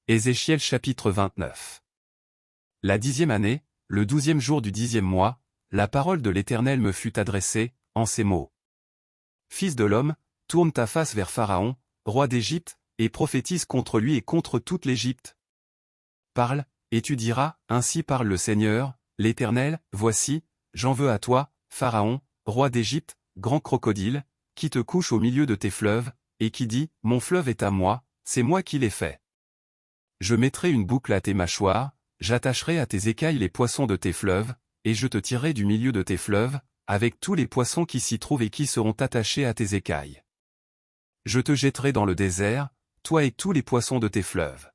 Ézéchiel chapitre 29. La 10e année, le 12e jour du 10e mois, la parole de l'Éternel me fut adressée, en ces mots. Fils de l'homme, tourne ta face vers Pharaon, roi d'Égypte, et prophétise contre lui et contre toute l'Égypte. Parle, et tu diras, ainsi parle le Seigneur, l'Éternel, voici, j'en veux à toi, Pharaon, roi d'Égypte, grand crocodile, qui te couche au milieu de tes fleuves, et qui dit, mon fleuve est à moi, c'est moi qui l'ai fait. Je mettrai une boucle à tes mâchoires, j'attacherai à tes écailles les poissons de tes fleuves, et je te tirerai du milieu de tes fleuves, avec tous les poissons qui s'y trouvent et qui seront attachés à tes écailles. Je te jetterai dans le désert, toi et tous les poissons de tes fleuves.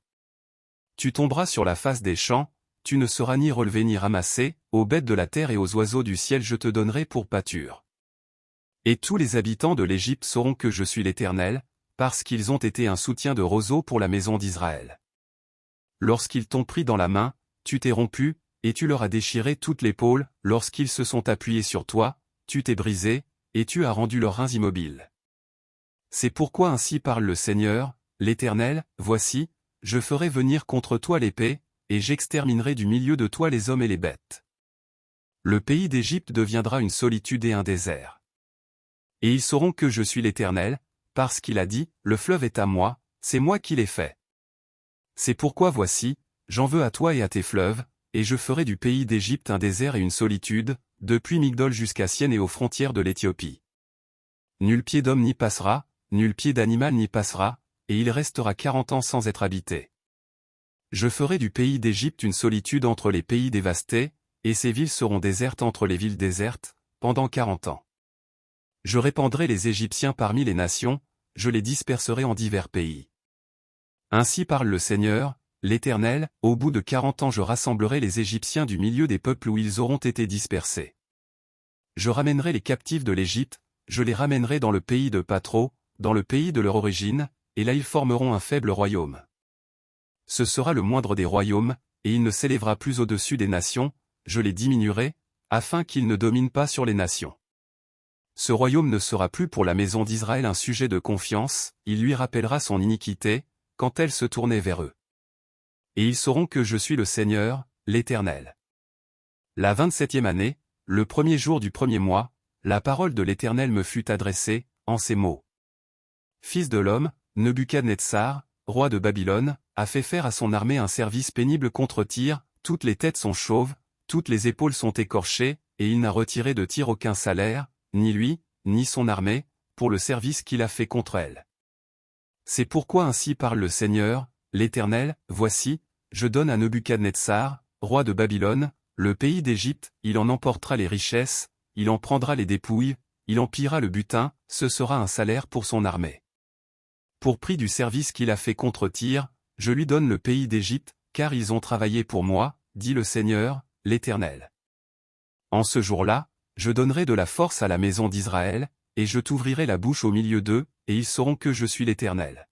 Tu tomberas sur la face des champs, tu ne seras ni relevé ni ramassé, aux bêtes de la terre et aux oiseaux du ciel je te donnerai pour pâture. Et tous les habitants de l'Égypte sauront que je suis l'Éternel, parce qu'ils ont été un soutien de roseau pour la maison d'Israël. Lorsqu'ils t'ont pris dans la main, tu t'es rompu, et tu leur as déchiré toute l'épaule, lorsqu'ils se sont appuyés sur toi, tu t'es brisé, et tu as rendu leurs reins immobiles. C'est pourquoi ainsi parle le Seigneur, l'Éternel, voici, je ferai venir contre toi l'épée, et j'exterminerai du milieu de toi les hommes et les bêtes. Le pays d'Égypte deviendra une solitude et un désert. Et ils sauront que je suis l'Éternel, parce qu'il a dit, le fleuve est à moi, c'est moi qui l'ai fait. C'est pourquoi voici, j'en veux à toi et à tes fleuves, et je ferai du pays d'Égypte un désert et une solitude, depuis Migdol jusqu'à Sienne et aux frontières de l'Éthiopie. Nul pied d'homme n'y passera, nul pied d'animal n'y passera, et il restera 40 ans sans être habité. Je ferai du pays d'Égypte une solitude entre les pays dévastés, et ses villes seront désertes entre les villes désertes, pendant 40 ans. Je répandrai les Égyptiens parmi les nations, je les disperserai en divers pays. Ainsi parle le Seigneur, l'Éternel, au bout de 40 ans je rassemblerai les Égyptiens du milieu des peuples où ils auront été dispersés. Je ramènerai les captifs de l'Égypte, je les ramènerai dans le pays de Patro, dans le pays de leur origine, et là ils formeront un faible royaume. Ce sera le moindre des royaumes, et il ne s'élèvera plus au-dessus des nations, je les diminuerai, afin qu'ils ne dominent pas sur les nations. Ce royaume ne sera plus pour la maison d'Israël un sujet de confiance, il lui rappellera son iniquité, quand elle se tournait vers eux. Et ils sauront que je suis le Seigneur, l'Éternel. La 27e année, le premier jour du premier mois, la parole de l'Éternel me fut adressée, en ces mots. Fils de l'homme, Nebuchadnezzar, roi de Babylone, a fait faire à son armée un service pénible contre Tyr, toutes les têtes sont chauves, toutes les épaules sont écorchées, et il n'a retiré de Tyr aucun salaire, ni lui, ni son armée, pour le service qu'il a fait contre elle. C'est pourquoi ainsi parle le Seigneur, l'Éternel, voici, je donne à Nebuchadnezzar, roi de Babylone, le pays d'Égypte, il en emportera les richesses, il en prendra les dépouilles, il en pillera le butin, ce sera un salaire pour son armée. Pour prix du service qu'il a fait contre Tyr, je lui donne le pays d'Égypte, car ils ont travaillé pour moi, dit le Seigneur, l'Éternel. En ce jour-là, je donnerai de la force à la maison d'Israël, et je t'ouvrirai la bouche au milieu d'eux, et ils sauront que je suis l'Éternel.